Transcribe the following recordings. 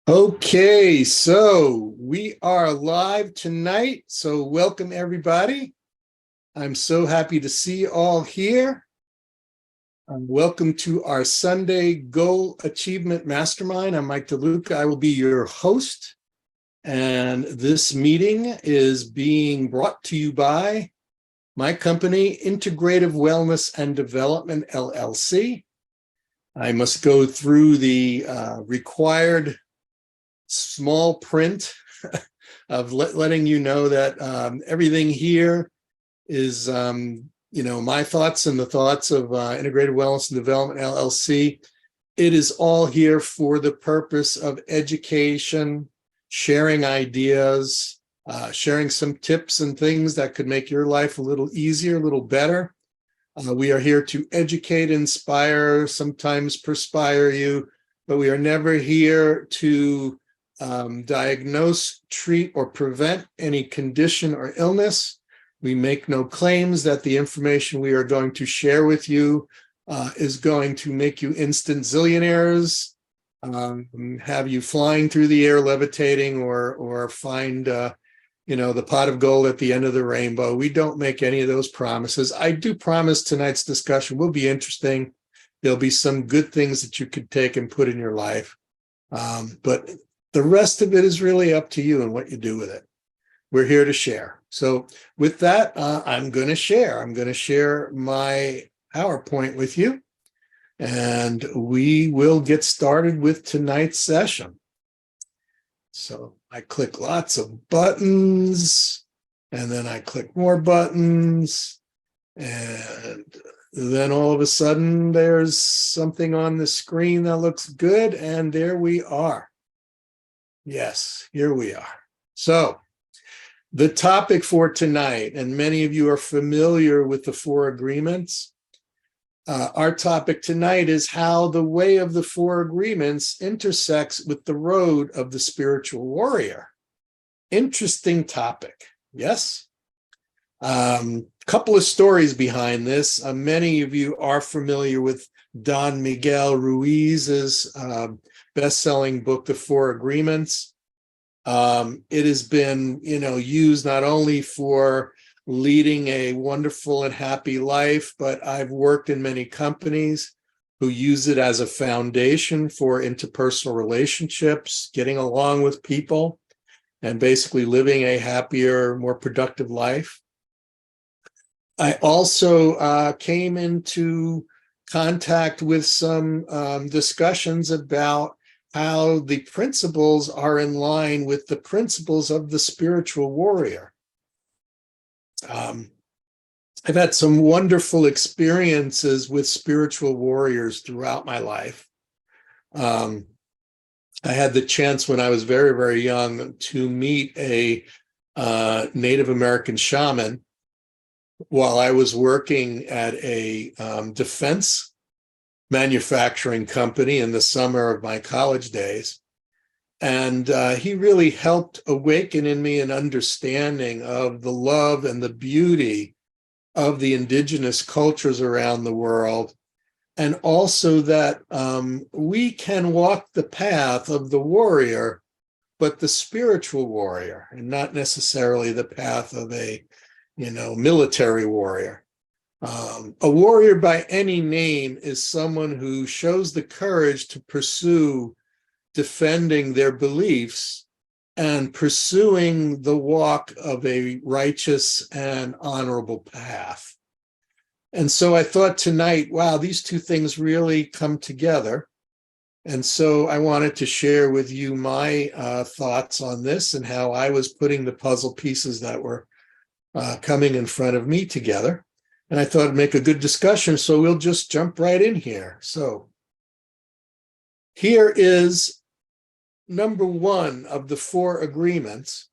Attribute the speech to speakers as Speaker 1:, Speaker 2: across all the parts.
Speaker 1: Okay, so we are live tonight. So welcome everybody. I'm so happy to see you all here. Welcome to our Sunday Goal Achievement Mastermind. I'm Mike DeLuca. I will be your host. And this meeting is being brought to you by my company, Integrative Wellness and Development, LLC. I must go through the required small print of letting you know that everything here is, my thoughts and the thoughts of Integrated Wellness and Development, LLC. It is all here for the purpose of education, sharing ideas, sharing some tips and things that could make your life a little easier, a little better. We are here to educate, inspire, sometimes perspire you, but we are never here to diagnose, treat, or prevent any condition or illness. We make no claims that the information we are going to share with you is going to make you instant zillionaires, have you flying through the air, levitating, or find the pot of gold at the end of the rainbow. We don't make any of those promises. I do promise tonight's discussion will be interesting. There'll be some good things that you could take and put in your life. But the rest of it is really up to you and what you do with it. We're here to share. So with that, I'm going to share. I'm going to share my PowerPoint with you, and we will get started with tonight's session. So I click lots of buttons, and then I click more buttons, and then all of a sudden there's something on the screen that looks good, and there we are. Yes, here we are. So the topic for tonight, and many of you are familiar with the four agreements. Our topic tonight is how the way of the four agreements intersects with the road of the spiritual warrior. Interesting topic, yes? Couple of stories behind this. Many of you are familiar with Don Miguel Ruiz's best-selling book, The Four Agreements. It has been, used not only for leading a wonderful and happy life, but I've worked in many companies who use it as a foundation for interpersonal relationships, getting along with people, and basically living a happier, more productive life. I also came into contact with some discussions about how the principles are in line with the principles of the spiritual warrior. I've had some wonderful experiences with spiritual warriors throughout my life. I had the chance when I was very, very young to meet a Native American shaman while I was working at a defense manufacturing company in the summer of my college days. And he really helped awaken in me an understanding of the love and the beauty of the indigenous cultures around the world, and also that we can walk the path of the warrior, but the spiritual warrior, and not necessarily the path of a, military warrior. A warrior by any name is someone who shows the courage to pursue defending their beliefs and pursuing the walk of a righteous and honorable path. And so I thought tonight, wow, these two things really come together. And so I wanted to share with you my thoughts on this and how I was putting the puzzle pieces that were coming in front of me together. And I thought it'd make a good discussion, so we'll just jump right in here. So here is number one of the four agreements.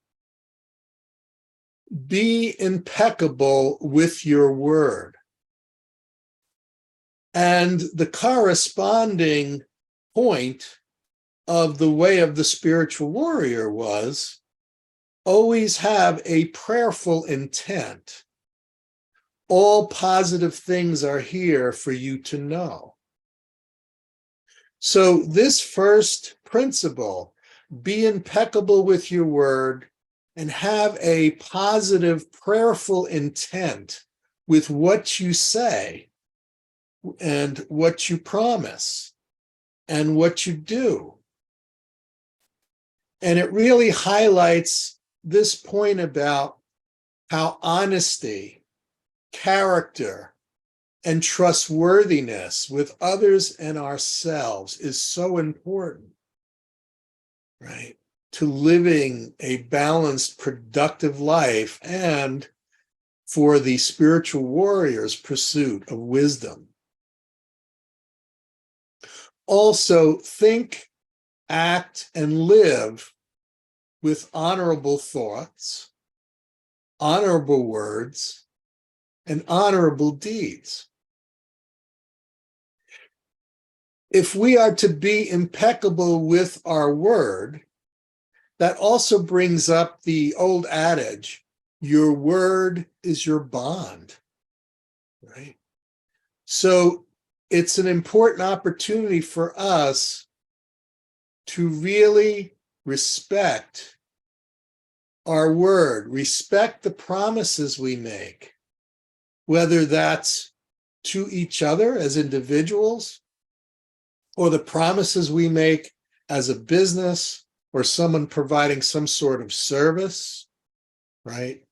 Speaker 1: Be impeccable with your word. And the corresponding point of the way of the spiritual warrior was always have a prayerful intent. All positive things are here for you to know. So this first principle be impeccable with your word, and have a positive, prayerful intent with what you say and what you promise and what you do. And it really highlights this point about how honesty, character, and trustworthiness with others and ourselves is so important, right? To living a balanced, productive life, and for the spiritual warrior's pursuit of wisdom. Also, think, act, and live with honorable thoughts, honorable words, and honorable deeds. If we are to be impeccable with our word, that also brings up the old adage, your word is your bond, right? So it's an important opportunity for us to really respect our word, respect the promises we make, whether that's to each other as individuals or the promises we make as a business or someone providing some sort of service, right?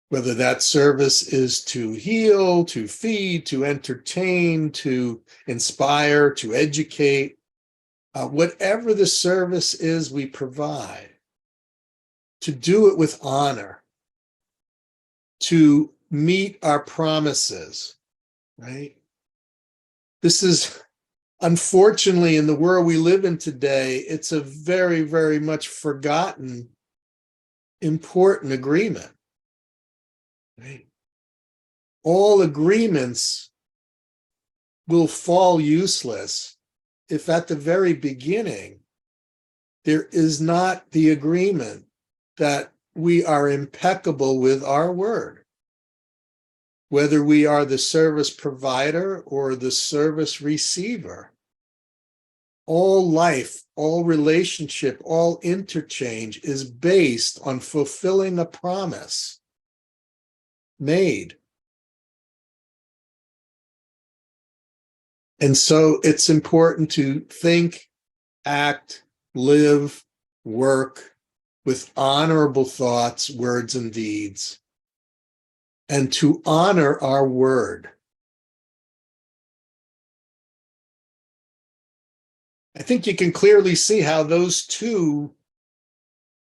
Speaker 1: Whether that service is to heal, to feed, to entertain, to inspire, to educate, whatever the service is we provide, to do it with honor, to meet our promises, right? This is, unfortunately, in the world we live in today, it's a very, very much forgotten, important agreement, right? All agreements will fall useless if at the very beginning there is not the agreement that we are impeccable with our word, whether we are the service provider or the service receiver. All life, all relationship, all interchange is based on fulfilling a promise made. And so it's important to think, act, live, work with honorable thoughts, words, and deeds, and to honor our word. I think you can clearly see how those two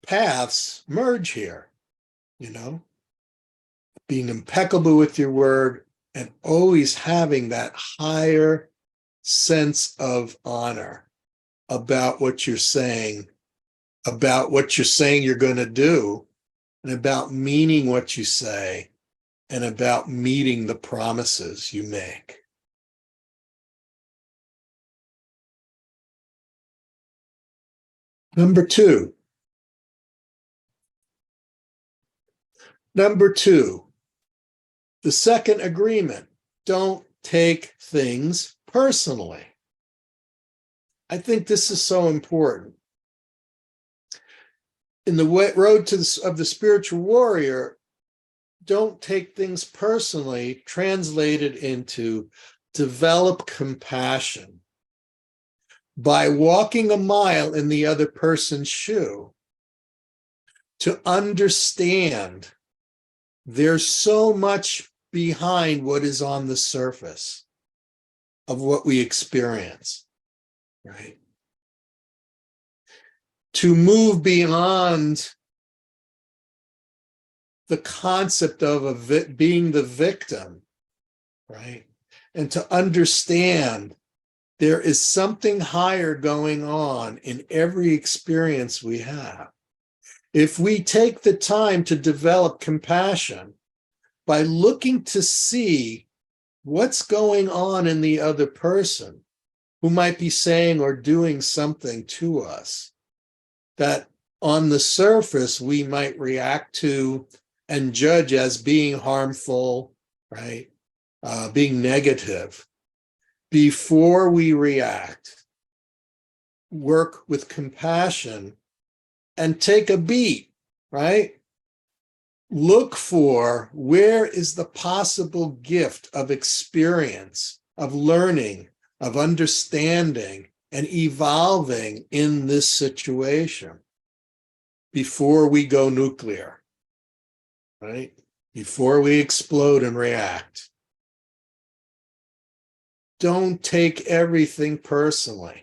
Speaker 1: paths merge here, you know, being impeccable with your word and always having that higher sense of honor about what you're saying, about what you're saying you're going to do, and about meaning what you say, and about meeting the promises you make. Number two, the second agreement, don't take things personally. I think this is so important. In the road of the spiritual warrior, don't take things personally translated into develop compassion by walking a mile in the other person's shoe, to understand there's so much behind what is on the surface of what we experience, right? To move beyond the concept of being the victim, right? And to understand there is something higher going on in every experience we have. If we take the time to develop compassion by looking to see what's going on in the other person who might be saying or doing something to us that on the surface we might react to and judge as being harmful, right? Being negative. Before we react, work with compassion and take a beat, right? Look for where is the possible gift of experience, of learning, of understanding, and evolving in this situation before we go nuclear, right? Before we explode and react. Don't take everything personally.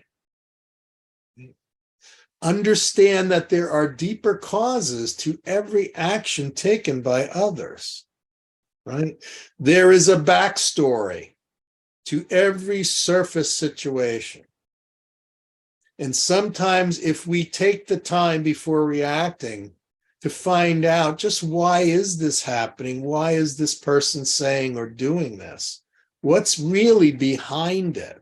Speaker 1: Understand that there are deeper causes to every action taken by others, right? There is a backstory to every surface situation. And sometimes if we take the time before reacting to find out just why is this happening? Why is this person saying or doing this? What's really behind it?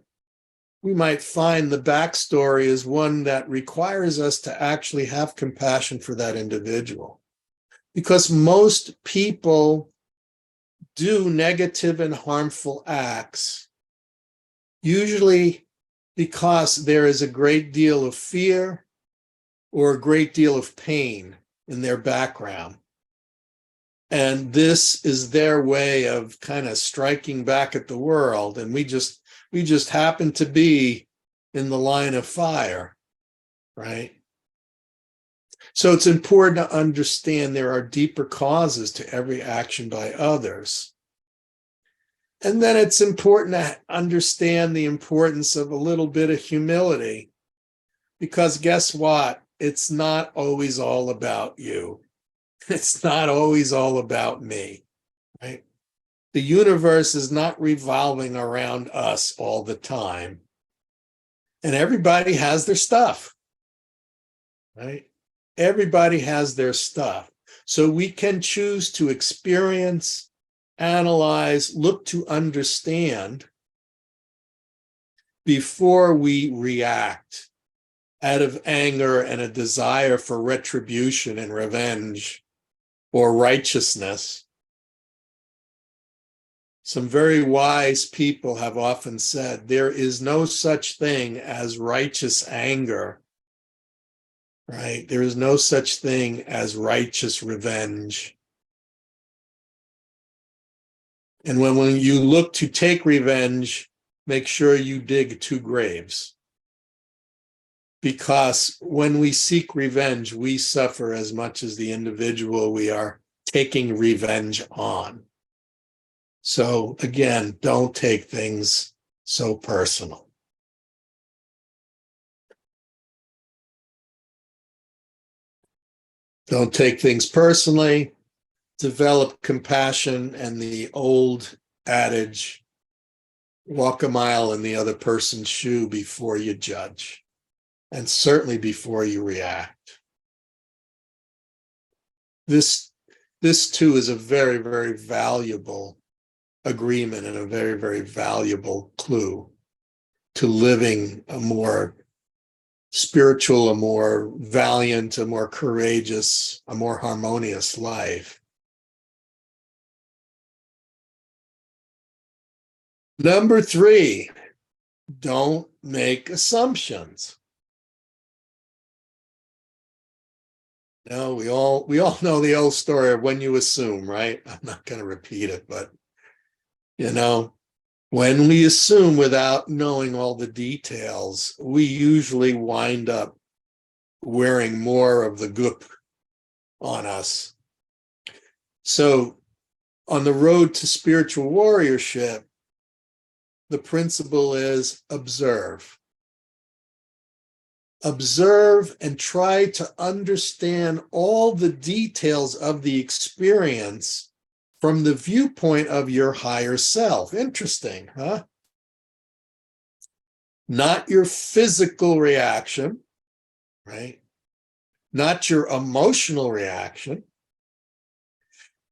Speaker 1: We might find the backstory is one that requires us to actually have compassion for that individual. Because most people do negative and harmful acts, usually because there is a great deal of fear or a great deal of pain in their background. And this is their way of kind of striking back at the world. And we just happen to be in the line of fire, right? So it's important to understand there are deeper causes to every action by others. And then it's important to understand the importance of a little bit of humility, because guess what? It's not always all about you. It's not always all about me, right? The universe is not revolving around us all the time. And everybody has their stuff, right? Everybody has their stuff. So we can choose to experience, analyze, look to understand before we react out of anger and a desire for retribution and revenge or righteousness. Some very wise people have often said there is no such thing as righteous anger, right? There is no such thing as righteous revenge. And when you look to take revenge, make sure you dig 2 graves. Because when we seek revenge, we suffer as much as the individual we are taking revenge on. So again, don't take things so personal. Don't take things personally. Develop compassion and the old adage, walk a mile in the other person's shoe before you judge, and certainly before you react. This too is a very, very valuable agreement and a very, very valuable clue to living a more spiritual, a more valiant, a more courageous, a more harmonious life. Number 3, don't make assumptions. No, we all know the old story of when you assume, right? I'm not going to repeat it, but when we assume without knowing all the details, we usually wind up wearing more of the goop on us. So on the road to spiritual warriorship, the principle is observe. Observe and try to understand all the details of the experience from the viewpoint of your higher self. Interesting, huh? Not your physical reaction, right? Not your emotional reaction,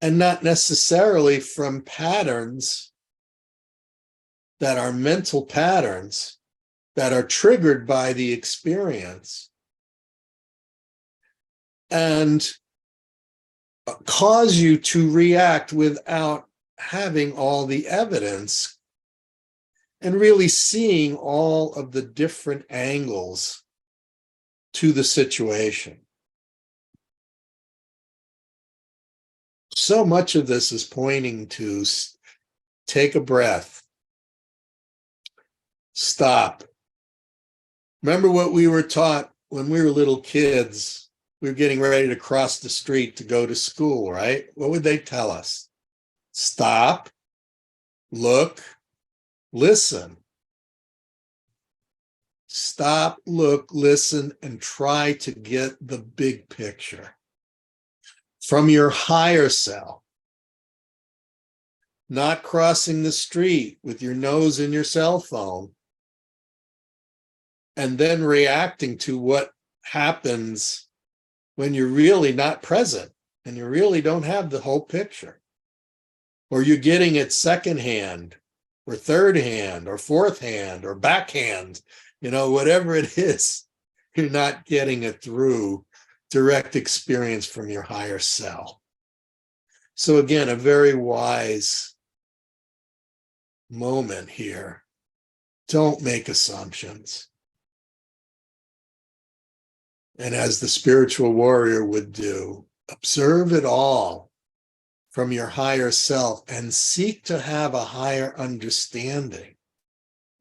Speaker 1: and not necessarily from patterns that are mental patterns that are triggered by the experience and cause you to react without having all the evidence and really seeing all of the different angles to the situation. So much of this is pointing to take a breath, stop. Remember what we were taught when we were little kids? We were getting ready to cross the street to go to school, right? What would they tell us? Stop, look, listen. Stop, look, listen, and try to get the big picture from your higher self. Not crossing the street with your nose in your cell phone and then reacting to what happens when you're really not present and you really don't have the whole picture. Or you're getting it secondhand or third hand or fourth hand or backhand, whatever it is, you're not getting it through direct experience from your higher self. So again, a very wise moment here. Don't make assumptions. And as the spiritual warrior would do, observe it all from your higher self and seek to have a higher understanding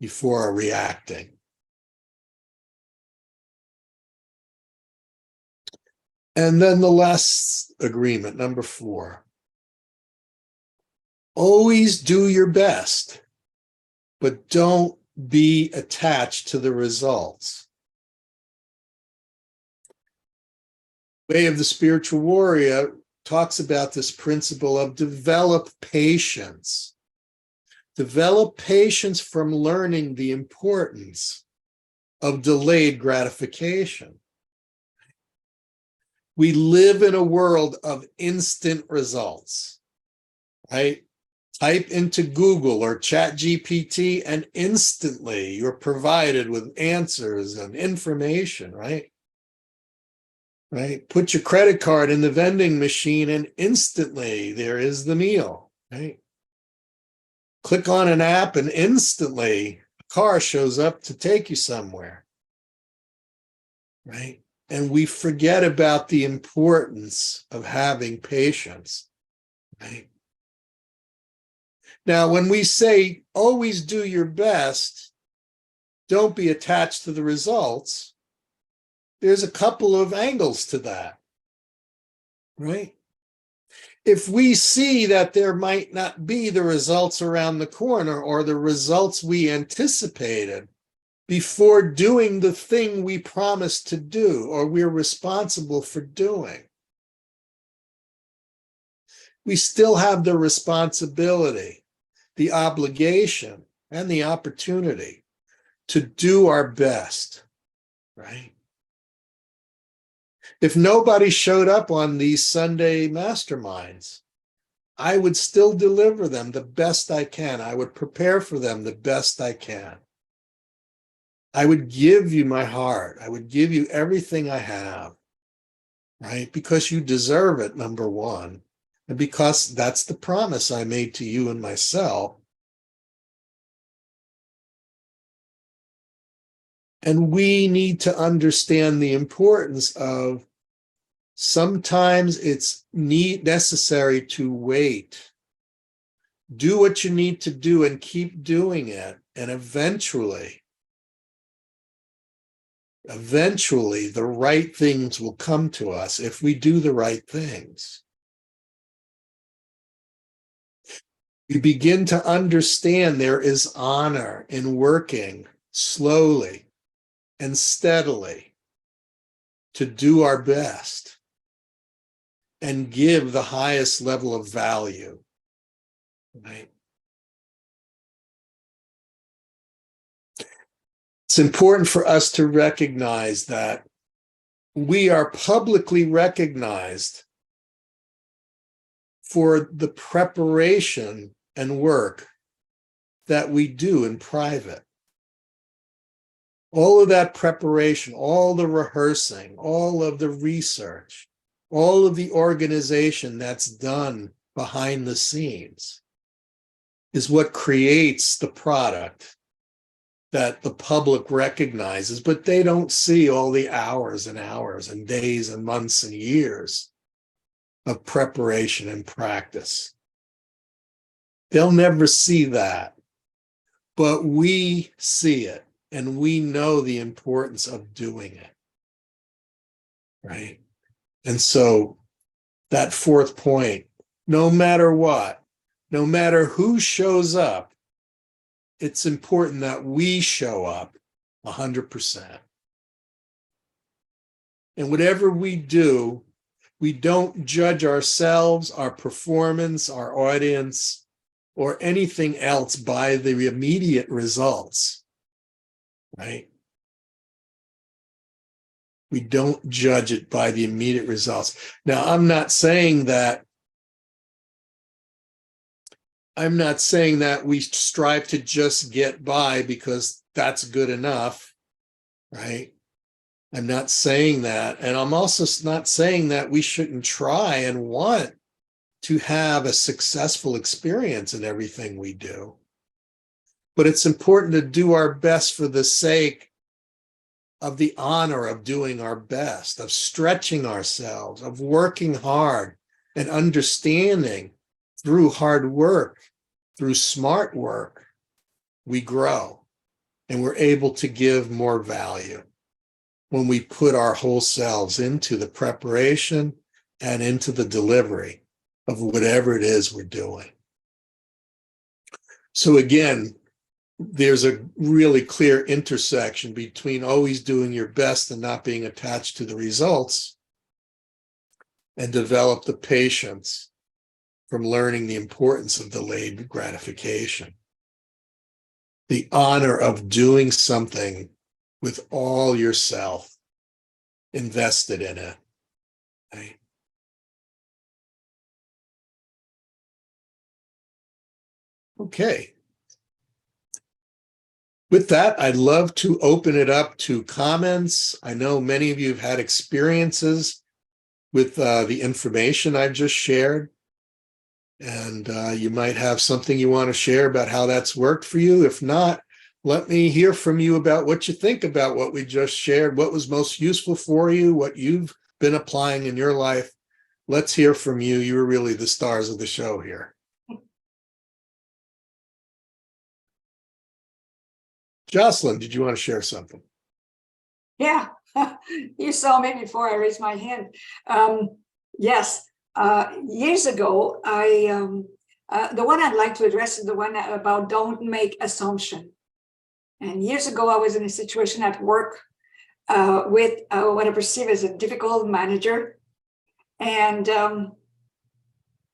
Speaker 1: before reacting. And then the last agreement, number 4. Always do your best, but don't be attached to the results. Way of the Spiritual Warrior talks about this principle of develop patience. Develop patience from learning the importance of delayed gratification. We live in a world of instant results, right? Type into Google or ChatGPT and instantly you're provided with answers and information, right? Right? Put your credit card in the vending machine and instantly there is the meal, right? Click on an app and instantly a car shows up to take you somewhere, right? And we forget about the importance of having patience, right? Now, when we say always do your best, don't be attached to the results, there's a couple of angles to that, right? If we see that there might not be the results around the corner or the results we anticipated before doing the thing we promised to do or we're responsible for doing, we still have the responsibility, the obligation, and the opportunity to do our best, right? If nobody showed up on these Sunday masterminds, I would still deliver them the best I can. I would prepare for them the best I can. I would give you my heart. I would give you everything I have, right? Because you deserve it, number one. And because that's the promise I made to you and myself. And we need to understand the importance of sometimes it's necessary to wait. Do what you need to do and keep doing it. And eventually, the right things will come to us if we do the right things. We begin to understand there is honor in working slowly and steadily to do our best and give the highest level of value, right? It's important for us to recognize that we are publicly recognized for the preparation and work that we do in private. All of that preparation, all the rehearsing, all of the research, all of the organization that's done behind the scenes is what creates the product that the public recognizes, but they don't see all the hours and hours and days and months and years of preparation and practice. They'll never see that, but we see it, and we know the importance of doing it, right? And so that fourth point, no matter what, no matter who shows up, it's important that we show up 100%. And whatever we do, we don't judge ourselves, our performance, our audience, or anything else by the immediate results, right? We don't judge it by the immediate results. Now, I'm not saying that we strive to just get by because that's good enough, right? I'm not saying that. And I'm also not saying that we shouldn't try and want to have a successful experience in everything we do. But it's important to do our best for the sake of the honor of doing our best, of stretching ourselves, of working hard and understanding through hard work, through smart work, we grow and we're able to give more value when we put our whole selves into the preparation and into the delivery of whatever it is we're doing. So again, there's a really clear intersection between always doing your best and not being attached to the results, and develop the patience from learning the importance of delayed gratification. The honor of doing something with all yourself invested in it. Right? Okay. With that, I'd love to open it up to comments. I know many of you have had experiences with the information I've just shared. And you might have something you want to share about how that's worked for you. If not, let me hear from you about what you think about what we just shared, what was most useful for you, what you've been applying in your life. Let's hear from you. You're really the stars of the show here. Jocelyn, did you want to share something?
Speaker 2: Yeah, you saw me before I raised my hand. Yes. Years ago, the one I'd like to address is the one about don't make assumption. And years ago, I was in a situation at work with what I perceive as a difficult manager. And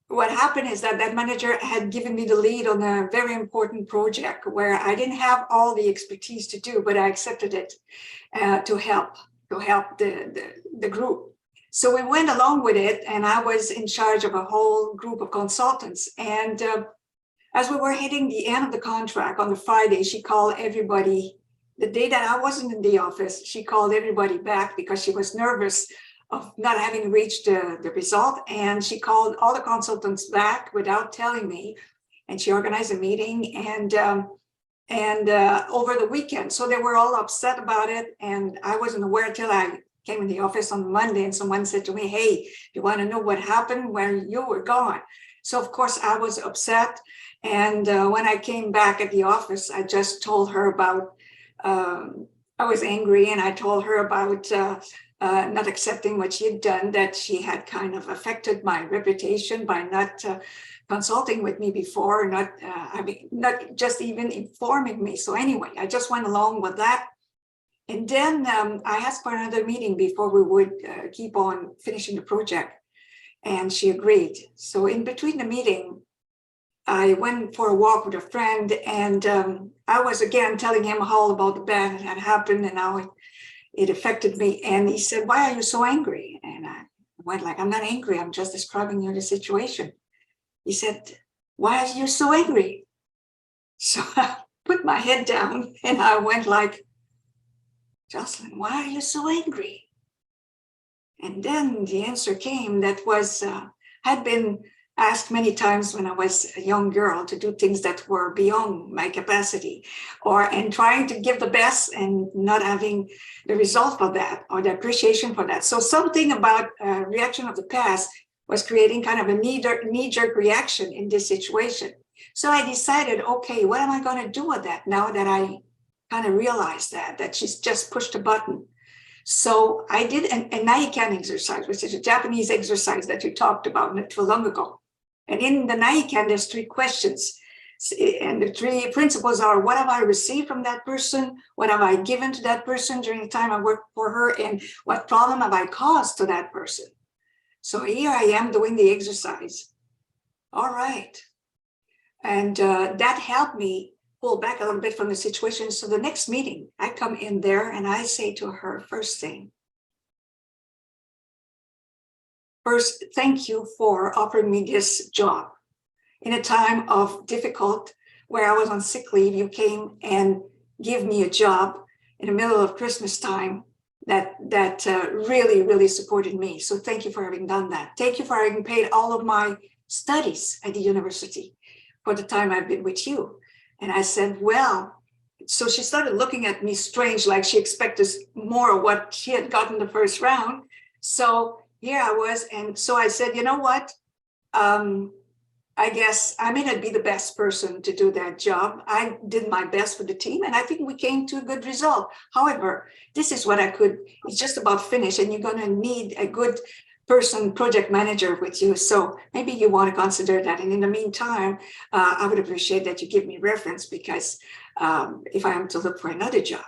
Speaker 2: what happened is that that manager had given me the lead on a very important project where I didn't have all the expertise to do, but I accepted it to help the group. So we went along with it, and I was in charge of a whole group of consultants. And as we were hitting the end of the contract on the Friday, she called everybody. The day that I wasn't in the office, she called everybody back because she was nervous of not having reached the result. And she called all the consultants back without telling me. And she organized a meeting and over the weekend. So they were all upset about it. And I wasn't aware until I came in the office on Monday, and someone said to me, "Hey, you want to know what happened when you were gone?" So of course I was upset. And when I came back at the office, I just told her about, I was angry, and I told her about not accepting what she had done, that she had kind of affected my reputation by not consulting with me before, not just even informing me. So anyway, I just went along with that. And then I asked for another meeting before we would keep on finishing the project. And she agreed. So in between the meeting, I went for a walk with a friend, and I was again telling him all about the bad that had happened and how it affected me. And he said, "Why are you so angry?" And I went like, "I'm not angry. I'm just describing you the situation." He said, "Why are you so angry?" So I put my head down and I went like, "Jocelyn, why are you so angry?" And then the answer came that was, had been asked many times when I was a young girl to do things that were beyond my capacity, and trying to give the best and not having the result for that or the appreciation for that. So something about reaction of the past was creating kind of a knee-jerk reaction in this situation. So I decided, okay, what am I going to do with that now that I kind of realized that she's just pushed a button? So I did a Naikan exercise, which is a Japanese exercise that you talked about not too long ago. And in the Naikan, there's 3 questions. And the 3 principles are, what have I received from that person? What have I given to that person during the time I worked for her? And what problem have I caused to that person? So here I am doing the exercise. All right. And that helped me pull back a little bit from the situation. So the next meeting, I come in there and I say to her, first thing, first, thank you for offering me this job. In a time of difficult, where I was on sick leave, you came and gave me a job in the middle of Christmas time that really, really supported me. So thank you for having done that. Thank you for having paid all of my studies at the university for the time I've been with you. And I said, well, so she started looking at me strange, like she expected more of what she had gotten the first round. So here I was. And so I said, you know what? I guess I may not be the best person to do that job. I did my best for the team, and I think we came to a good result. However, this is what I could, it's just about finished, and you're going to need a good person, project manager with you. So maybe you want to consider that. And in the meantime, I would appreciate that you give me reference, because if I am to look for another job.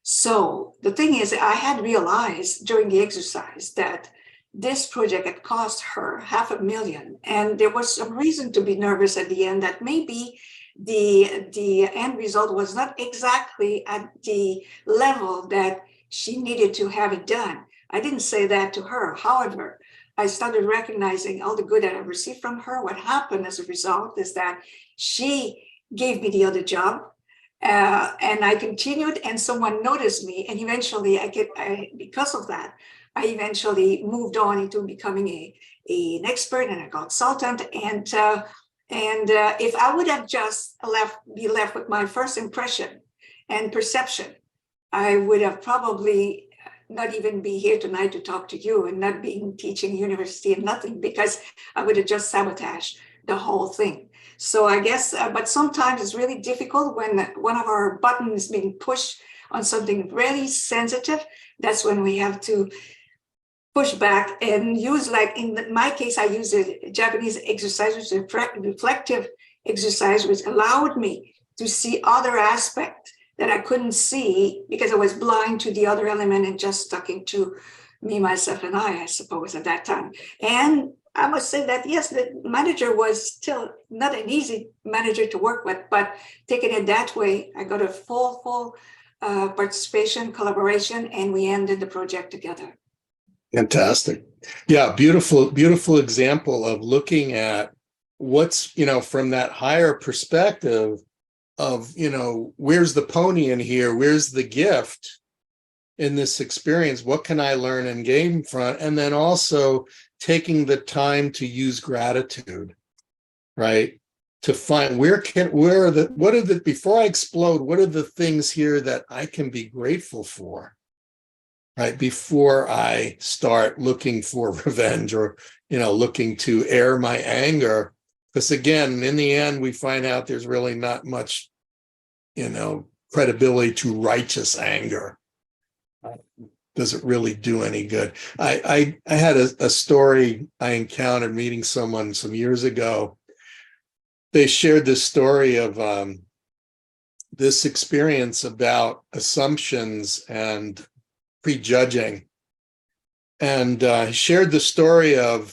Speaker 2: So the thing is, I had realized during the exercise that this project had cost her $500,000, and there was some reason to be nervous at the end that maybe the end result was not exactly at the level that she needed to have it done. I didn't say that to her. However, I started recognizing all the good that I received from her. What happened as a result is that she gave me the other job, and I continued, and someone noticed me, and eventually because of that, I eventually moved on into becoming an expert and a consultant. And if I would have just be left with my first impression and perception, I would have probably not even be here tonight to talk to you, and not being teaching university and nothing, because I would have just sabotaged the whole thing. So I guess, but sometimes it's really difficult when one of our buttons is being pushed on something really sensitive. That's when we have to push back and use, like in my case, I use a Japanese exercise, which is a reflective exercise, which allowed me to see other aspects that I couldn't see because I was blind to the other element and just stuck into me, myself, and I suppose, at that time. And I must say that, yes, the manager was still not an easy manager to work with, but taking it that way, I got a full participation, collaboration, and we ended the project together.
Speaker 1: Fantastic. Yeah, beautiful example of looking at what's, from that higher perspective of, where's the pony in here? Where's the gift in this experience? What can I learn and gain from? And then also taking the time to use gratitude, right? To find before I explode, what are the things here that I can be grateful for? Right, before I start looking for revenge or, looking to air my anger. Because again, in the end, we find out there's really not much, credibility to righteous anger. Does it really do any good? I had a story I encountered meeting someone some years ago. They shared this story of this experience about assumptions and prejudging, and he shared the story of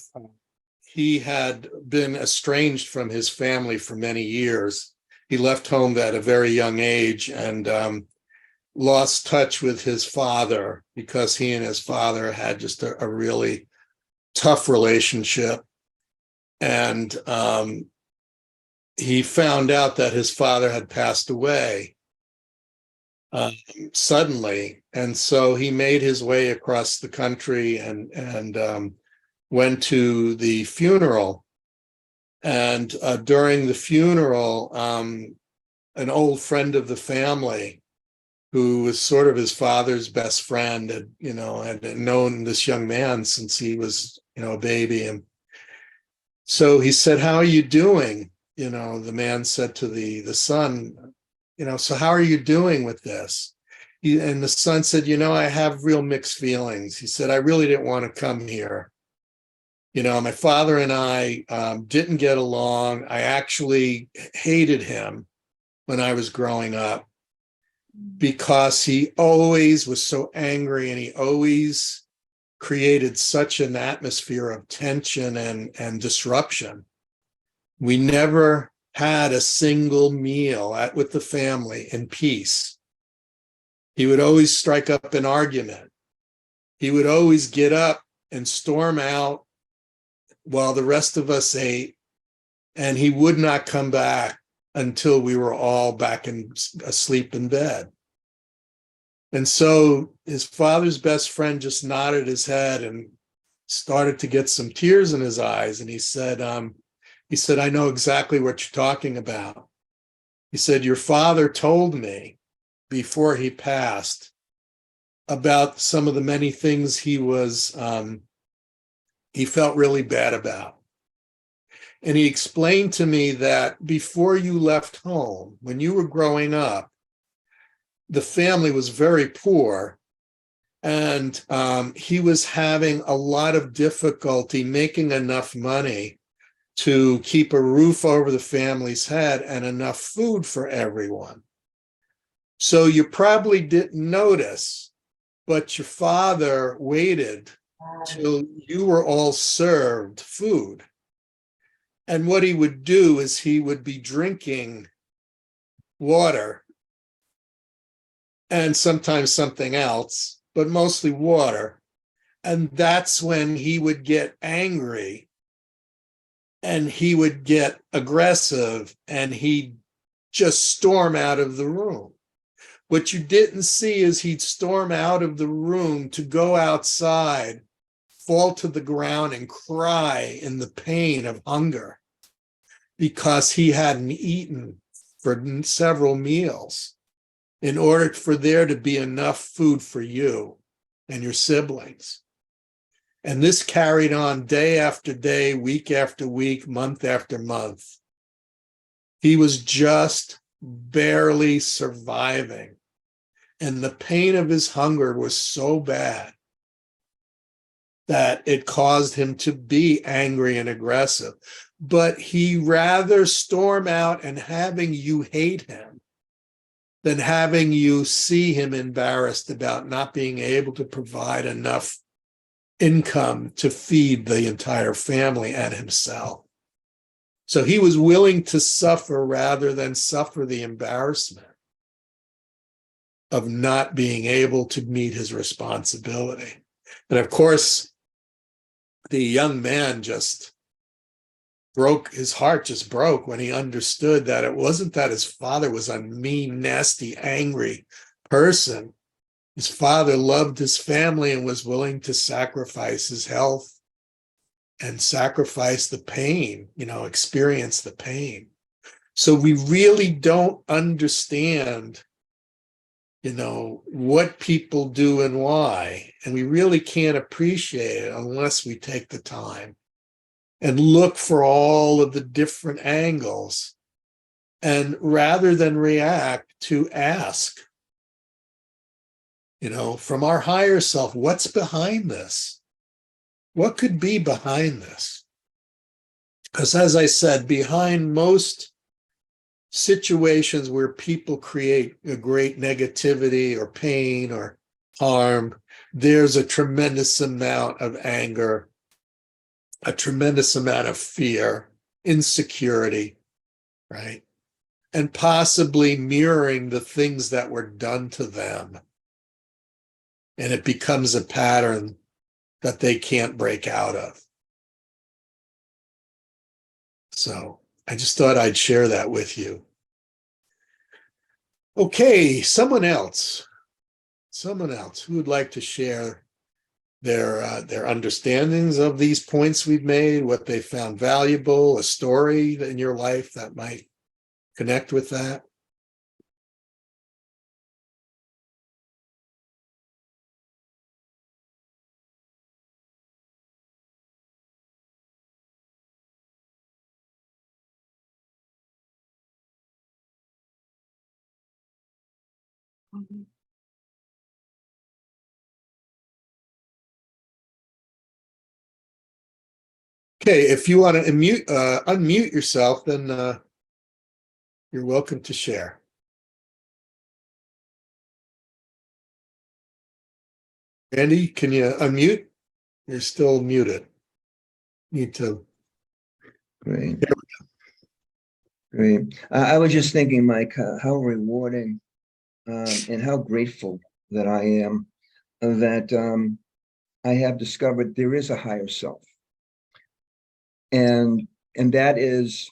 Speaker 1: he had been estranged from his family for many years. He left home at a very young age and lost touch with his father because he and his father had just a really tough relationship. And he found out that his father had passed away suddenly, and so he made his way across the country and went to the funeral. And during the funeral, an old friend of the family, who was sort of his father's best friend, had known this young man since he was, a baby. And so he said, "How are you doing?" The man said to the son, "So how are you doing with this?" And the son said, "I have real mixed feelings." He said, "I really didn't want to come here. My father and I didn't get along. I actually hated him when I was growing up because he always was so angry and he always created such an atmosphere of tension and disruption. We never had a single meal with the family in peace. He would always strike up an argument. He would always get up and storm out while the rest of us ate, and he would not come back until we were all back asleep in bed." And so his father's best friend just nodded his head and started to get some tears in his eyes. And he said, "I know exactly what you're talking about." He said, "Your father told me before he passed about some of the many things he felt really bad about. And he explained to me that before you left home, when you were growing up, the family was very poor, and he was having a lot of difficulty making enough money to keep a roof over the family's head and enough food for everyone. So you probably didn't notice, but your father waited till you were all served food. And what he would do is he would be drinking water and sometimes something else, but mostly water. And that's when he would get angry and he would get aggressive and he'd just storm out of the room. What you didn't see is he'd storm out of the room to go outside, fall to the ground and cry in the pain of hunger because he hadn't eaten for several meals in order for there to be enough food for you and your siblings. And this carried on day after day, week after week, month after month. He was just barely surviving. And the pain of his hunger was so bad that it caused him to be angry and aggressive. But he rather storm out and having you hate him than having you see him embarrassed about not being able to provide enough income to feed the entire family and himself. So he was willing to suffer rather than suffer the embarrassment of not being able to meet his responsibility. And of course, the young man just broke, his heart just broke when he understood that it wasn't that his father was a mean, nasty, angry person. His father loved his family and was willing to sacrifice his health and sacrifice the pain, experience the pain. So we really don't understand, what people do and why. And we really can't appreciate it unless we take the time and look for all of the different angles. And rather than react, to ask, from our higher self, what's behind this? What could be behind this? Because as I said, behind most situations where people create a great negativity or pain or harm, there's a tremendous amount of anger, a tremendous amount of fear, insecurity, right? And possibly mirroring the things that were done to them. And it becomes a pattern that they can't break out of. So I just thought I'd share that with you. Okay, someone else who would like to share their understandings of these points we've made, what they found valuable, a story in your life that might connect with that.
Speaker 2: Mhm.
Speaker 1: Okay, if you want to unmute yourself, then you're welcome to share. Andy, can you unmute? You're still muted. Need to.
Speaker 3: Great. Great. I was just thinking, Mike, how rewarding and how grateful that I am that I have discovered there is a higher self. And that is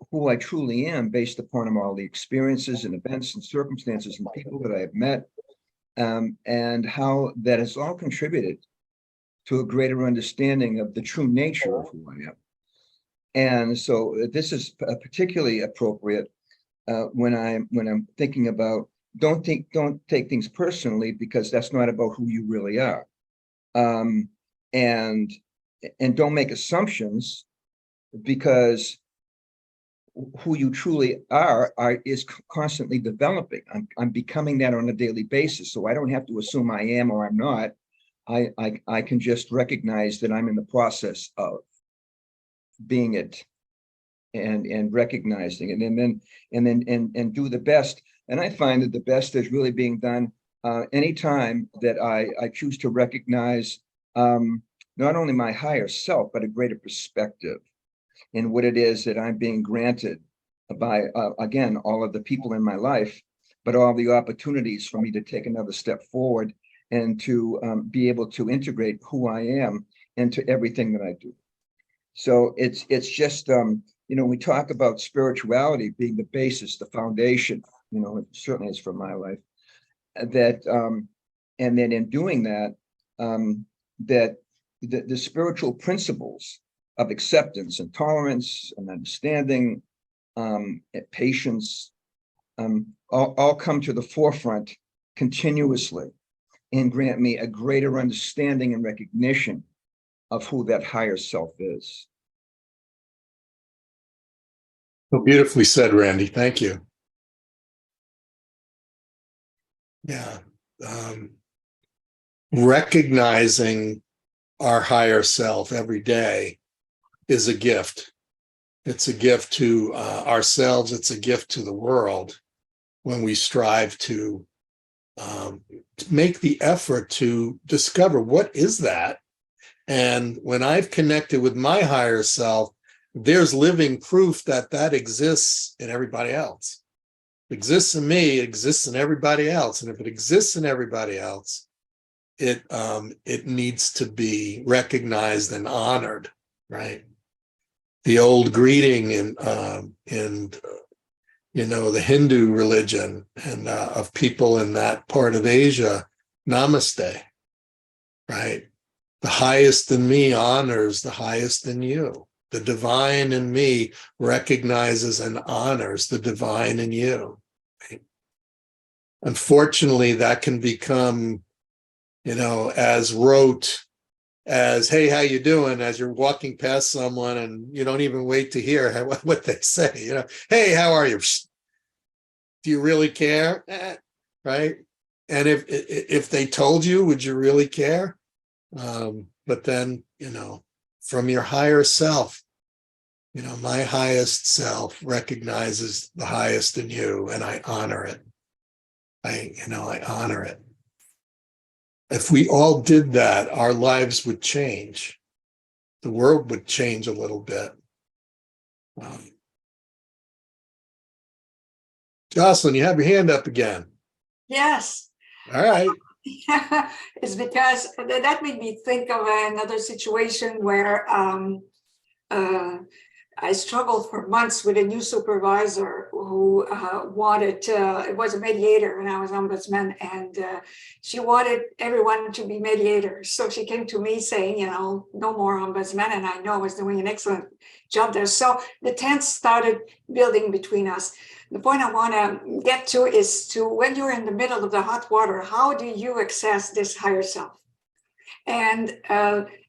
Speaker 3: who I truly am based upon all the experiences and events and circumstances and people that I have met, and how that has all contributed to a greater understanding of the true nature of who I am. And so this is particularly appropriate when I'm thinking about don't take things personally, because that's not about who you really are, and don't make assumptions, because who you truly are is constantly developing. I'm becoming that on a daily basis, so I don't have to assume I am or I'm not. I can just recognize that I'm in the process of being it, and recognizing it, and then do the best. And I find that the best is really being done anytime that I choose to recognize not only my higher self, but a greater perspective in what it is that I'm being granted by, again, all of the people in my life, but all the opportunities for me to take another step forward and to be able to integrate who I am into everything that I do. So it's just, we talk about spirituality being the basis, the foundation, it certainly is for my life, that, and then in doing that, that the spiritual principles of acceptance and tolerance and understanding, and patience, all come to the forefront continuously and grant me a greater understanding and recognition of who that higher self is.
Speaker 1: So beautifully said, Randy. Thank you. Yeah. Recognizing our higher self every day is a gift. It's a gift to ourselves. It's a gift to the world when we strive to make the effort to discover what is that. And when I've connected with my higher self, there's living proof that that exists in everybody else. It exists in me, it exists in everybody else. And if it exists in everybody else, it needs to be recognized and honored, right? The old greeting in the Hindu religion and of people in that part of Asia, namaste, right? The highest in me honors the highest in you. The divine in me recognizes and honors the divine in you. Right? Unfortunately, that can become, as rote as, hey, how you doing? As you're walking past someone and you don't even wait to hear what they say, hey, how are you? Do you really care? Right? And if they told you, would you really care? But then, from your higher self, my highest self recognizes the highest in you, and I honor it. I honor it. If we all did that, our lives would change. The world would change a little bit. Jocelyn, you have your hand up again.
Speaker 2: Yes.
Speaker 1: All right.
Speaker 2: It's because that made me think of another situation where I struggled for months with a new supervisor who wanted, it was a mediator and I was ombudsman, and she wanted everyone to be mediators. So she came to me saying, no more ombudsman, and I know I was doing an excellent job there. So the tense started building between us. The point I want to get to is to when you're in the middle of the hot water, how do you access this higher self? And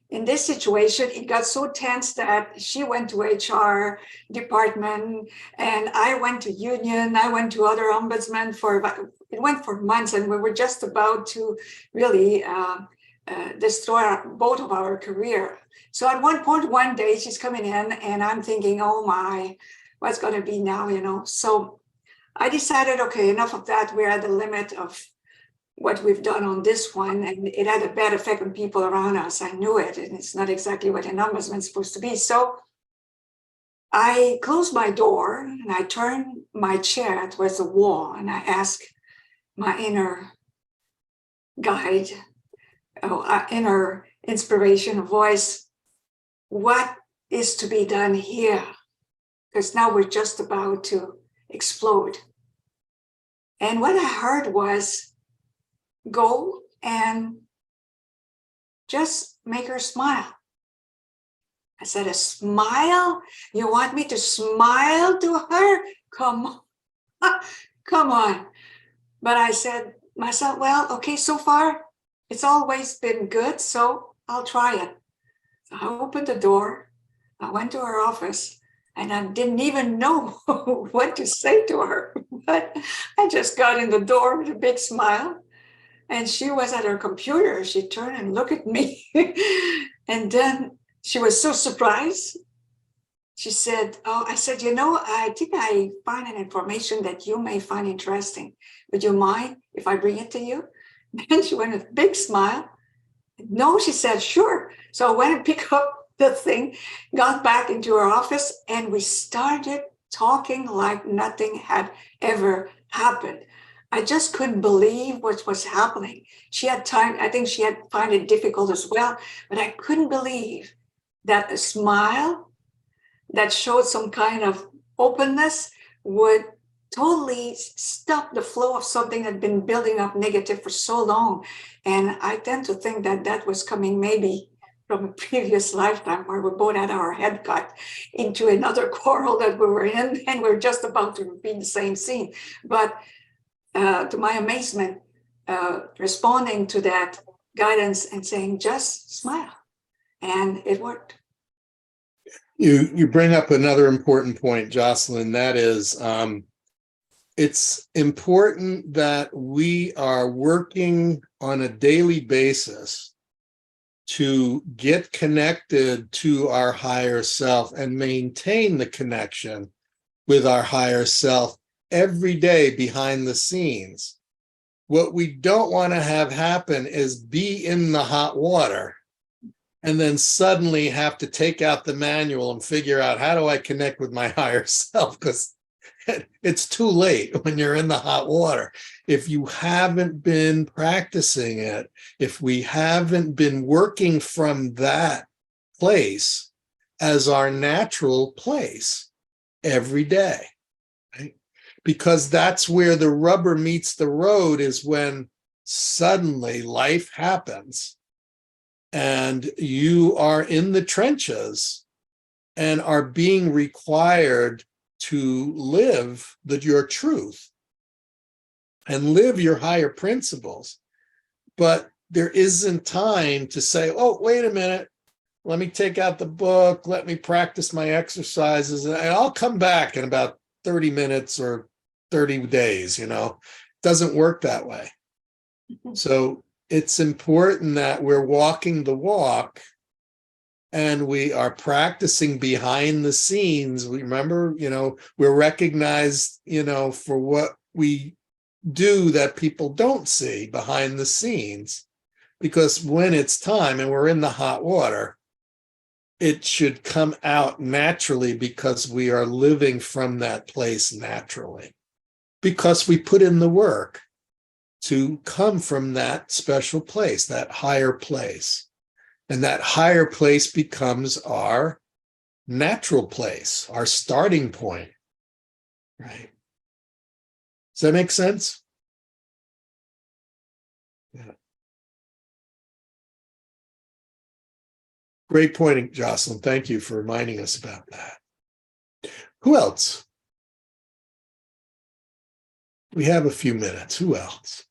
Speaker 2: in this situation, it got so tense that she went to HR department and I went to union, I went to other ombudsmen it went for months, and we were just about to really destroy both of our career. So at one point, one day she's coming in and I'm thinking, oh my, what's going to be now, So I decided, okay, enough of that. We're at the limit of what we've done on this one, and it had a bad effect on people around us. I knew it, and it's not exactly what an ombudsman is supposed to be. So I closed my door and I turned my chair towards the wall and I asked my inner guide, inner inspiration voice, what is to be done here? Because now we're just about to explode. And what I heard was, go and just make her smile. I said, a smile? You want me to smile to her? Come on, come on. But I said myself, well, okay, so far it's always been good, so I'll try it. So I opened the door, I went to her office, and I didn't even know what to say to her. But I just got in the door with a big smile. And she was at her computer. She turned and looked at me. And then she was so surprised. She said, oh, I said, I think I find an information that you may find interesting. Would you mind if I bring it to you? Then she went with a big smile. No, she said, sure. So I went and picked up the thing, got back into her office, and we started talking like nothing had ever happened. I just couldn't believe what was happening. She had time, I think she had found it difficult as well, but I couldn't believe that a smile that showed some kind of openness would totally stop the flow of something that had been building up negative for so long. And I tend to think that that was coming maybe from a previous lifetime where we both had our head cut into another quarrel that we were in, and we're just about to repeat the same scene. But to my amazement, responding to that guidance and saying, just smile. And it worked.
Speaker 1: You bring up another important point, Jocelyn. That is, it's important that we are working on a daily basis to get connected to our higher self and maintain the connection with our higher self every day behind the scenes. What we don't want to have happen is be in the hot water and then suddenly have to take out the manual and figure out, how do I connect with my higher self? Because it's too late when you're in the hot water. If you haven't been practicing it, if we haven't been working from that place as our natural place every day, right? Because that's where the rubber meets the road, is when suddenly life happens and you are in the trenches and are being required to live your truth and live your higher principles. But there isn't time to say, oh, wait a minute, let me take out the book, let me practice my exercises, and I'll come back in about 30 minutes or 30 days. It doesn't work that way. So it's important that we're walking the walk and we are practicing behind the scenes. We remember, we're recognized, for what we do that people don't see behind the scenes, because when it's time and we're in the hot water, it should come out naturally, because we are living from that place naturally, because we put in the work to come from that special place, that higher place. And that higher place becomes our natural place, our starting point, right? Does that make sense? Yeah. Great pointing, Jocelyn. Thank you for reminding us about that. Who else? We have a few minutes. Who else?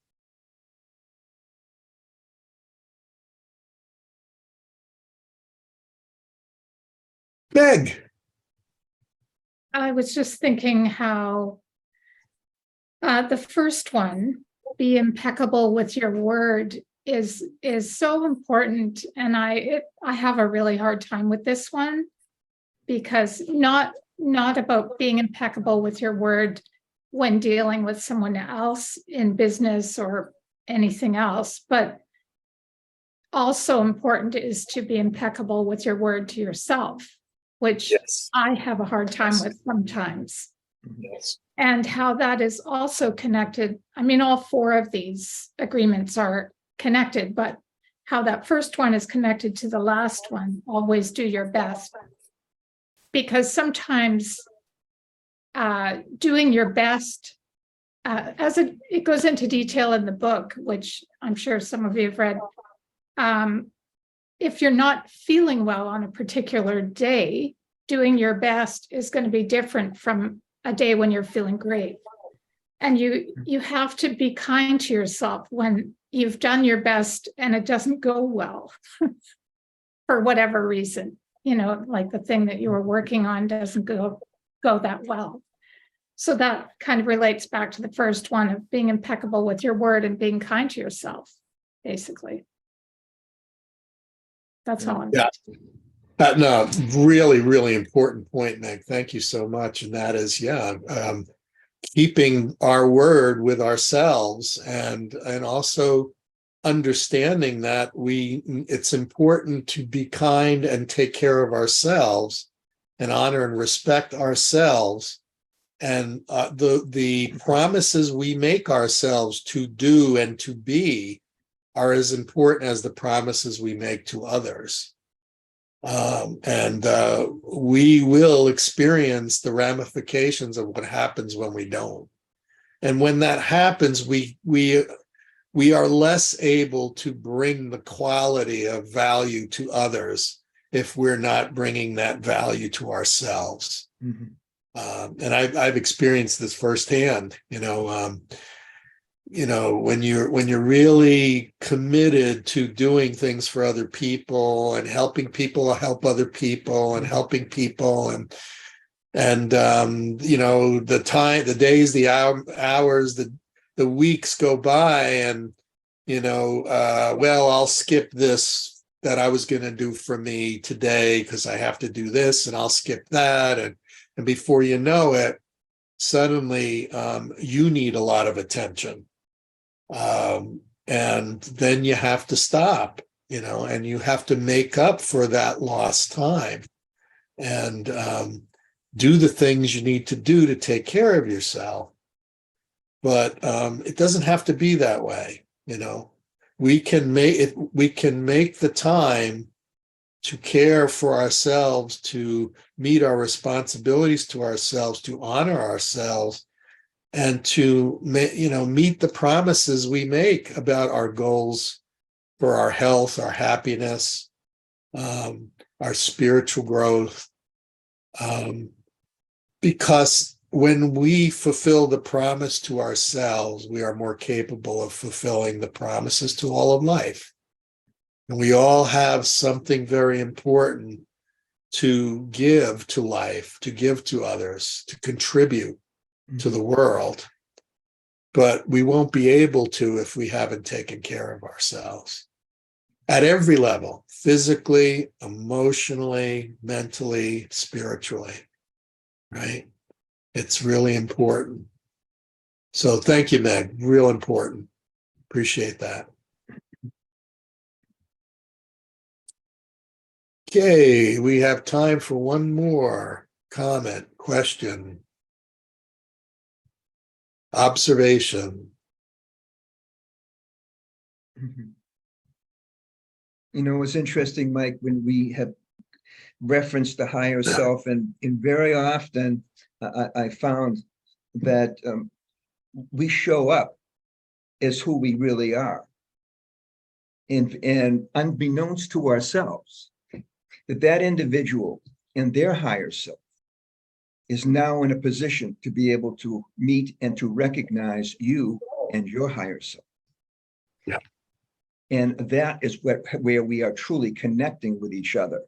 Speaker 1: Meg.
Speaker 4: I was just thinking how the first one, be impeccable with your word, is so important, and I have a really hard time with this one, because not about being impeccable with your word when dealing with someone else in business or anything else, but also important is to be impeccable with your word to yourself, which
Speaker 1: Yes.
Speaker 4: I have a hard time with sometimes.
Speaker 1: Yes.
Speaker 4: And how that is also connected. I mean, all four of these agreements are connected, but how that first one is connected to the last one, always do your best. Because sometimes doing your best, it goes into detail in the book, which I'm sure some of you have read. If you're not feeling well on a particular day, doing your best is going to be different from a day when you're feeling great. And you have to be kind to yourself when you've done your best and it doesn't go well for whatever reason, like the thing that you were working on doesn't go that well. So that kind of relates back to the first one of being impeccable with your word and being kind to yourself, basically. That's all I'm
Speaker 1: Yeah. No, really, really important point, Meg. Thank you so much. And that is, keeping our word with ourselves, and also understanding that it's important to be kind and take care of ourselves and honor and respect ourselves. And the promises we make ourselves to do and to be are as important as the promises we make to others. We will experience the ramifications of what happens when we don't. And when that happens, we are less able to bring the quality of value to others if we're not bringing that value to ourselves.
Speaker 3: Mhm.
Speaker 1: And I've experienced this firsthand. When you're really committed to doing things for other people and helping people help other people and helping people, and the time, the days, the hours, the weeks go by, and well, I'll skip this that I was going to do for me today because I have to do this, and I'll skip that, and before you know it, suddenly you need a lot of attention. And then you have to stop, and you have to make up for that lost time and do the things you need to do to take care of yourself. But it doesn't have to be that way. We can make the time to care for ourselves, to meet our responsibilities to ourselves, to honor ourselves, and to meet the promises we make about our goals for our health, our happiness, our spiritual growth. Because when we fulfill the promise to ourselves, we are more capable of fulfilling the promises to all of life. And we all have something very important to give to life, to give to others, to contribute to the world, but we won't be able to if we haven't taken care of ourselves at every level, physically, emotionally, mentally, spiritually, right? It's really important. So thank you, Meg. Real important. Appreciate that. Okay, we have time for one more comment, question, observation.
Speaker 3: Mhm. It's interesting, Mike, when we have reference the higher self, and very often I found that we show up as who we really are, and unbeknownst to ourselves, that individual and their higher self is now in a position to be able to meet and to recognize you and your higher self.
Speaker 1: Yeah.
Speaker 3: And that is where we are truly connecting with each other.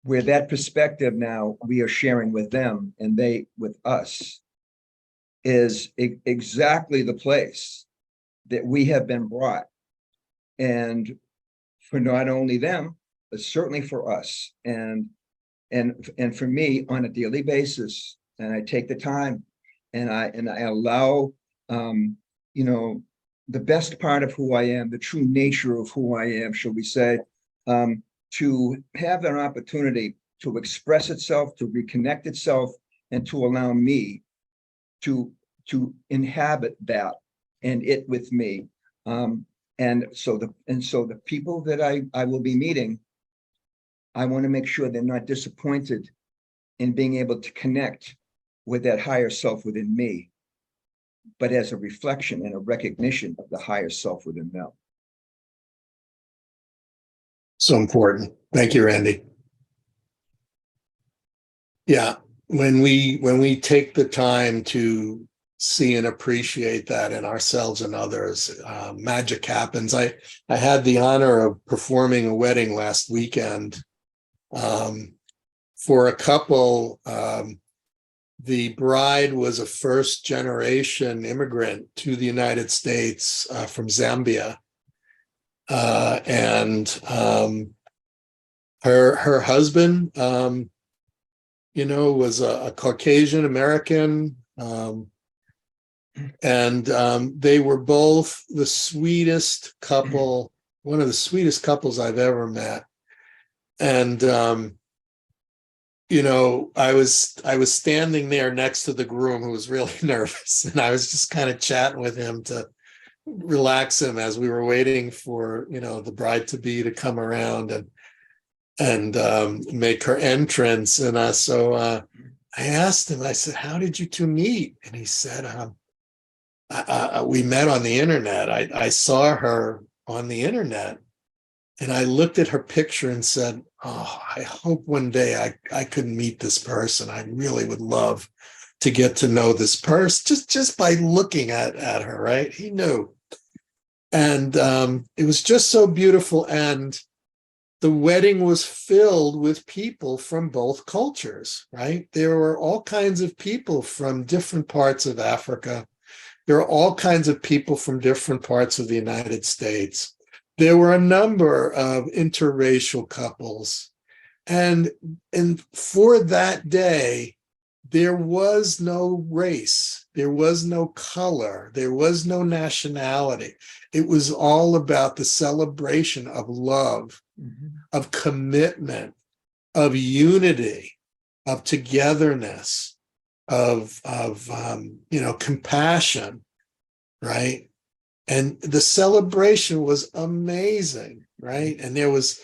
Speaker 3: Where that perspective now we are sharing with them and they with us is exactly the place that we have been brought. And for not only them, but certainly for us. And for me on a daily basis, and I take the time and I allow, you know, the best part of who I am, the true nature of who I am, shall we say, to have an opportunity to express itself, to reconnect itself, and to allow me to inhabit that and it with me. And so the people that I will be meeting, I want to make sure they're not disappointed in being able to connect with that higher self within me, but as a reflection and a recognition of the higher self within them.
Speaker 1: So important. Thank you, Randy. Yeah, when we take the time to see and appreciate that in ourselves and others, magic happens. I had the honor of performing a wedding last weekend for a couple. The bride was a first-generation immigrant to the United States from Zambia, and her husband, you know, was a Caucasian American, and they were both the sweetest couple, one of the sweetest couples I've ever met. And you know, I was standing there next to the groom, who was really nervous, and I was just kind of chatting with him to relax him as we were waiting for, you know, the bride to be to come around and make her entrance. And so I asked him, I said, "How did you two meet?" And he said, "We met on the internet. I saw her on the internet, and I looked at her picture and said, oh, I hope one day I could meet this person. I really would love to get to know this person just by looking at her," right? He knew. And it was just so beautiful. And the wedding was filled with people from both cultures, right? There were all kinds of people from different parts of Africa. There are all kinds of people from different parts of the United States. There were a number of interracial couples. And for that day, there was no race, there was no color, there was no nationality. It was all about the celebration of love, of commitment, of unity, of togetherness, of you know, compassion, right? And the celebration was amazing, right? And there was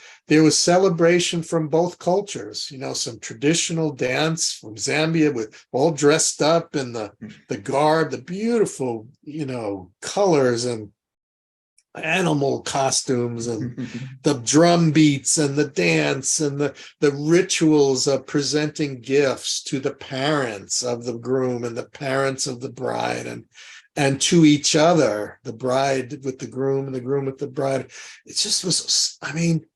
Speaker 1: celebration from both cultures, you know, some traditional dance from Zambia with all dressed up in the garb, the beautiful, you know, colors and animal costumes, and the drum beats and the dance and the rituals of presenting gifts to the parents of the groom and the parents of the bride, and to each other, the bride with the groom and the groom with the bride. It just was, I mean,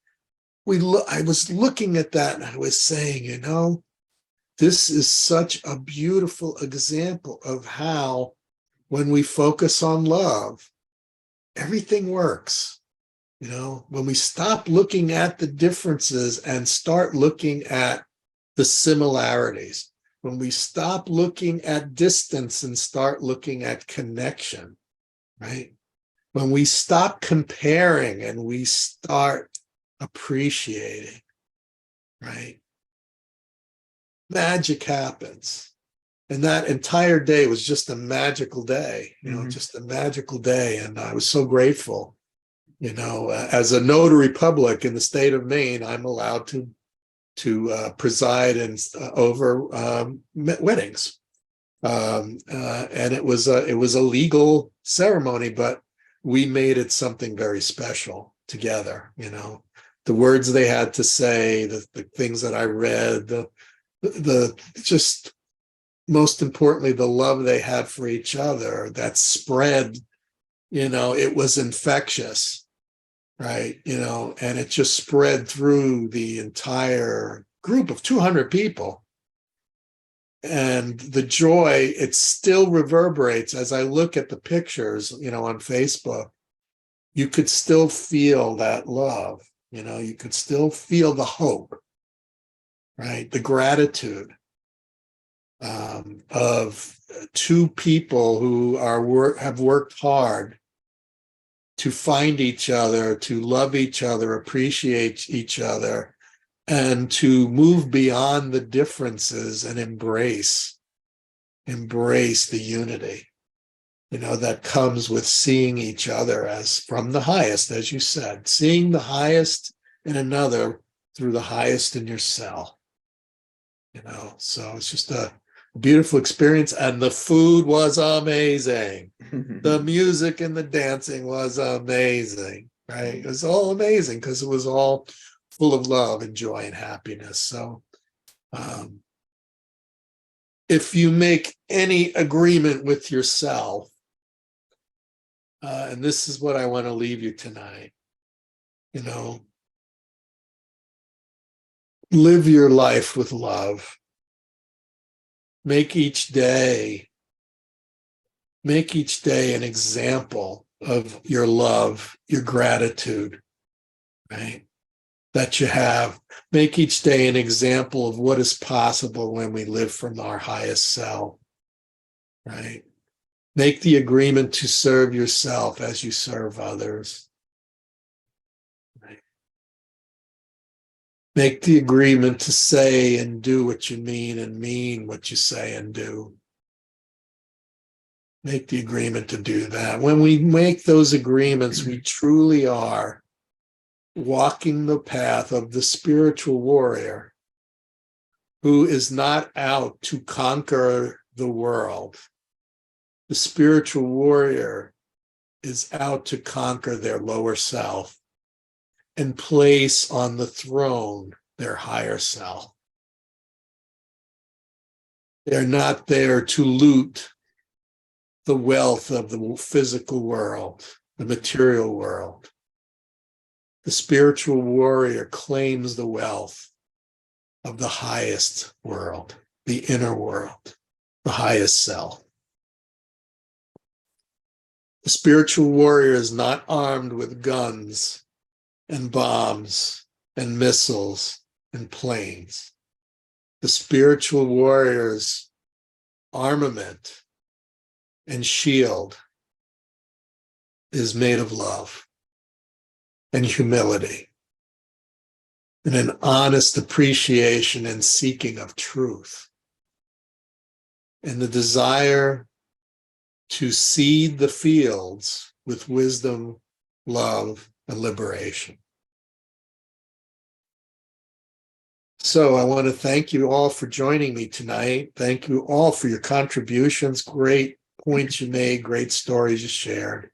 Speaker 1: I was looking at that and I was saying, you know, this is such a beautiful example of how, when we focus on love, everything works. You know, when we stop looking at the differences and start looking at the similarities, when we stop looking at distance and start looking at connection, right? When we stop comparing and we start appreciating, right? Magic happens. And that entire day was just a magical day, you know, just a magical day. And I was so grateful As a notary public in the state of Maine, I'm allowed to preside over weddings. And it was a legal ceremony, but we made it something very special together. The words they had to say, the things that I read, the just most importantly, the love they had for each other that spread. It was infectious, right? And it just spread through the entire group of 200 people. And the joy, it still reverberates as I look at the pictures, on Facebook. You could still feel that love, you could still feel the hope, right? The gratitude of two people who have worked hard to find each other, to love each other, appreciate each other, and to move beyond the differences and embrace the unity, that comes with seeing each other as from the highest, as you said, seeing the highest in another through the highest in yourself. So it's just a beautiful experience. And the food was amazing. The music and the dancing was amazing, right? It was all amazing because it was all full of love and joy and happiness. So if you make any agreement with yourself, and this is what I want to leave you tonight, live your life with love. Make each day an example of your love, your gratitude, right? That you have. Make each day an example of what is possible when we live from our highest self, right? Make the agreement to serve yourself as you serve others. Right? Make the agreement to say and do what you mean and mean what you say and do. Make the agreement to do that. When we make those agreements, we truly are walking the path of the spiritual warrior who is not out to conquer the world. The spiritual warrior is out to conquer their lower self and place on the throne their higher self. They're not there to loot the wealth of the physical world, the material world. The spiritual warrior claims the wealth of the highest world, the inner world, the highest self. The spiritual warrior is not armed with guns and bombs and missiles and planes. The spiritual warrior's armament and shield is made of love and humility and an honest appreciation and seeking of truth and the desire to seed the fields with wisdom, love, and liberation. So I want to thank you all for joining me tonight. Thank you all for your contributions. Great points you made, great stories you shared.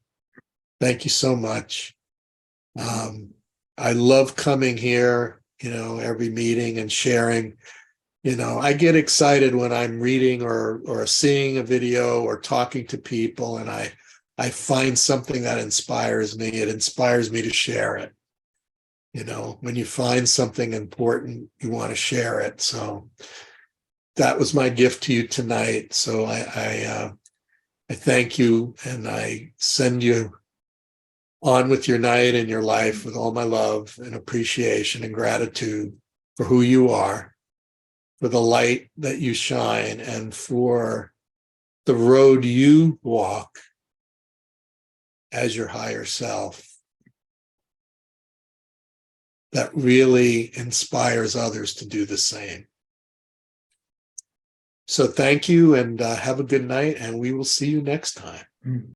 Speaker 1: Thank you so much. I love coming here, every meeting and sharing. I get excited when I'm reading or seeing a video or talking to people, and I find something that inspires me. It inspires me to share it. When you find something important, you want to share it. So that was my gift to you tonight. So I thank you, and I send you on with your night and your life with all my love and appreciation and gratitude for who you are, for the light that you shine, and for the road you walk as your higher self that really inspires others to do the same. So thank you, and have a good night, and we will see you next time.